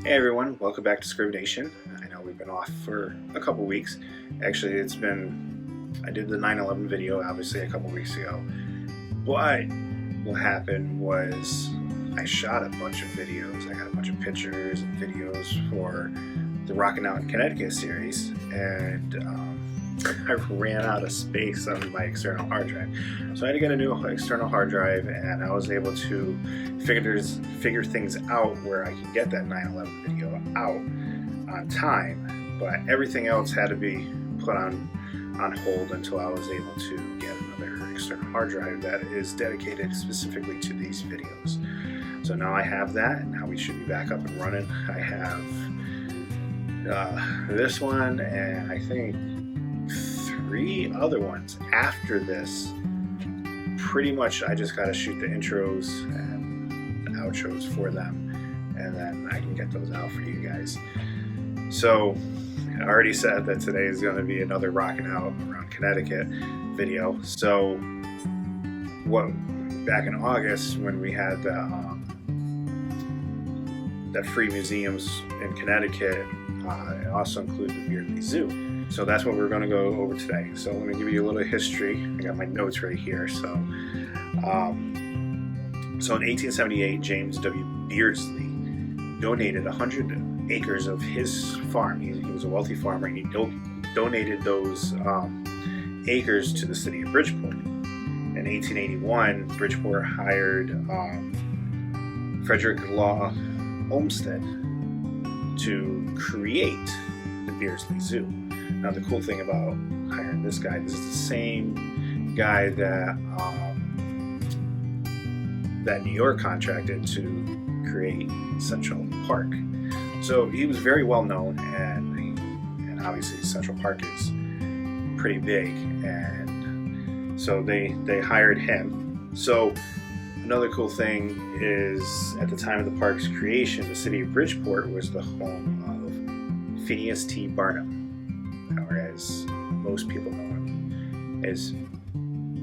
Hey everyone, welcome back to Scriv Nation. I know we've been off for a couple weeks. Actually, I did the 9/11 video obviously a couple weeks ago. But what happened was I shot a bunch of videos. I got a bunch of pictures and videos for the Rockin' Out in Connecticut series, and I ran out of space on my external hard drive. So I had to get a new external hard drive, and I was able to figure things out where I could get that 9/11 video out on time. But everything else had to be put on hold until I was able to get another external hard drive that is dedicated specifically to these videos. So now I have that, and now we should be back up and running. I have this one, and I think 3 other ones after this. Pretty much I just got to shoot the intros and the outros for them, and then I can get those out for you guys. So I already said that today is going to be another Rockin' Out around Connecticut video. So back in August when we had the free museums in Connecticut, it also included the Beardsley Zoo. So that's what we're going to go over today. So let me give you a little history. I got my notes right here. So in 1878, James W. Beardsley donated 100 acres of his farm. He was a wealthy farmer, and he donated those acres to the city of Bridgeport. In 1881, Bridgeport hired Frederick Law Olmsted to create the Beardsley Zoo. Now the cool thing about hiring this is the same guy that New York contracted to create Central Park. So he was very well known, and obviously Central Park is pretty big, and so they hired him. So another cool thing is, at the time of the park's creation, the city of Bridgeport was the home of Phineas T. Barnum, or as most people know him as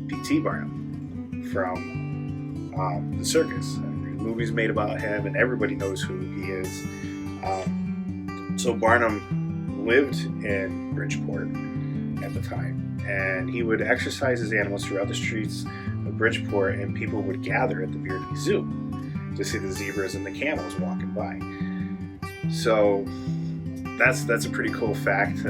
P.T. Barnum from the circus. And movies made about him, and everybody knows who he is. So Barnum lived in Bridgeport at the time, and he would exercise his animals throughout the streets of Bridgeport, and people would gather at the Beardsley Zoo to see the zebras and the camels walking by. So that's a pretty cool fact.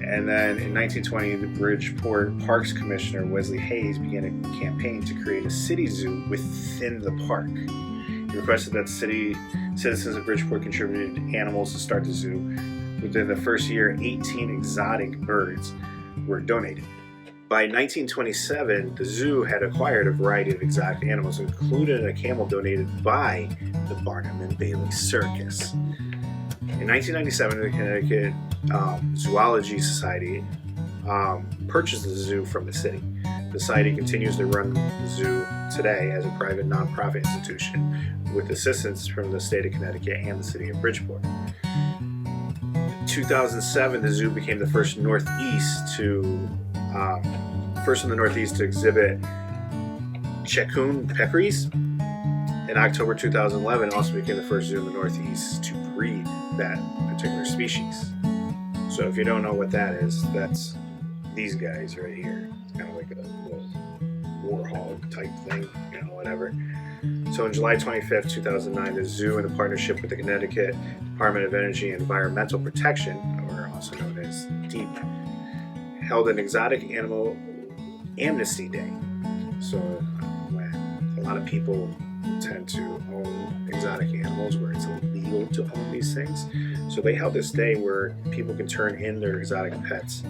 And then in 1920, the Bridgeport Parks Commissioner Wesley Hayes began a campaign to create a city zoo within the park. He requested that citizens of Bridgeport contributed animals to start the zoo. Within the first year, 18 exotic birds were donated. By 1927, the zoo had acquired a variety of exotic animals, including a camel donated by the Barnum and Bailey Circus. In 1997, the Connecticut Zoology Society purchased the zoo from the city. The society continues to run the zoo today as a private nonprofit institution with assistance from the state of Connecticut and the city of Bridgeport. In 2007, the zoo became the first in the Northeast to exhibit Checkoon peccaries. In October 2011, it also became the first zoo in the Northeast to breed that particular species. So if you don't know what that is, that's these guys right here. It's kind of like a little warhog type thing, whatever. So on July 25th, 2009, the zoo, in a partnership with the Connecticut Department of Energy and Environmental Protection, or also known as DEEP, held an exotic animal amnesty day. So when a lot of people tend to own exotic animals where it's illegal to own these things, so they held this day where people can turn in their exotic pets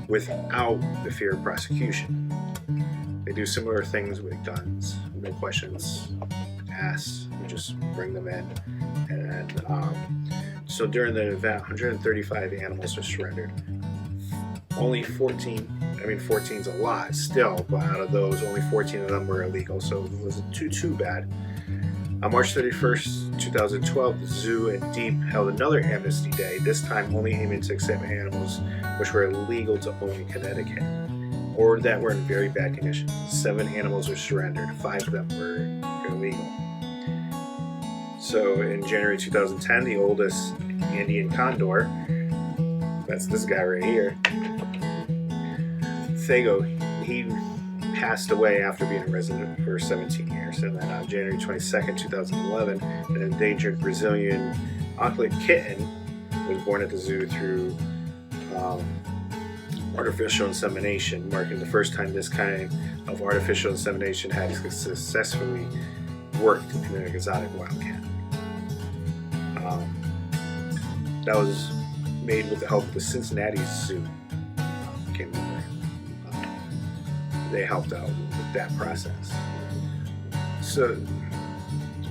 without the fear of prosecution. They do similar things with guns, no questions asked, you just bring them in. And so during the event, 135 animals were surrendered. Only 14's a lot still, but out of those, only 14 of them were illegal, so it wasn't too bad. On March 31st, 2012, the zoo and DEEP held another amnesty day, this time only aiming to accept animals which were illegal to own in Connecticut, or that were in very bad condition. 7 animals were surrendered, 5 of them were illegal. So in January 2010, the oldest Andean condor, that's this guy right here, Fago, he passed away after being a resident for 17 years. And then on January 22nd, 2011, an endangered Brazilian auklet kitten was born at the zoo through artificial insemination, marking the first time this kind of artificial insemination had successfully worked in an exotic wildcat. That was made with the help of the Cincinnati Zoo. Came over. They helped out with that process. So,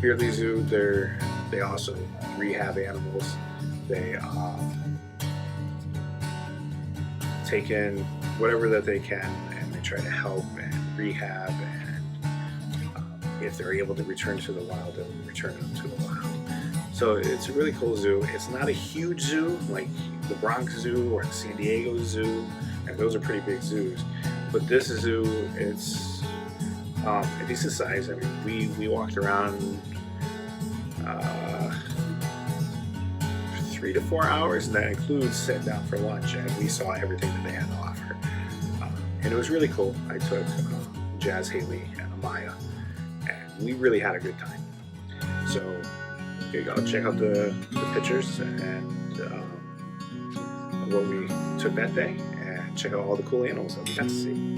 Beardsley Zoo, they also rehab animals. They take in whatever that they can, and they try to help and rehab, and if they're able to return to the wild, they'll return them to the wild. So it's a really cool zoo. It's not a huge zoo like the Bronx Zoo or the San Diego Zoo, and those are pretty big zoos. But this zoo, it's a decent size. I mean, we walked around 3 to 4 hours, and that includes sitting down for lunch, and we saw everything that they had to offer. And it was really cool. I took Jazz, Haley, and Amaya, and we really had a good time. So here you go. Check out the pictures and what we took that day, and check out all the cool animals that we got to see.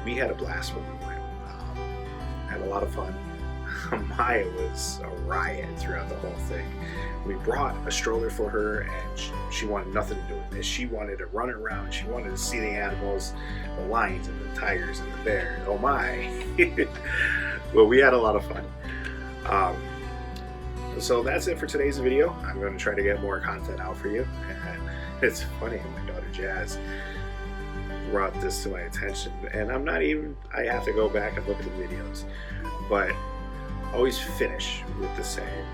we had a blast when we went. Had a lot of fun. Maya was a riot throughout the whole thing. We brought a stroller for her, and she wanted nothing to do with this. She wanted to run around. She wanted to see the animals, the lions and the tigers and the bears. Oh my! Well, we had a lot of fun. So that's it for today's video. I'm going to try to get more content out for you. And it's funny, my daughter Jazz brought this to my attention, and I have to go back and look at the videos, but always finish with the saying,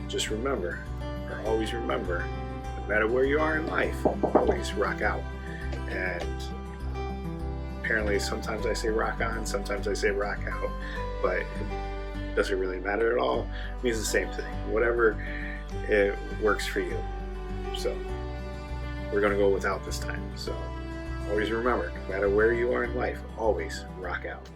just remember, or always remember, no matter where you are in life, always rock out. And apparently sometimes I say rock on, sometimes I say rock out, but it doesn't really matter at all. It means the same thing, whatever it works for you. So we're going to go without this time. So always remember, no matter where you are in life, always rock out.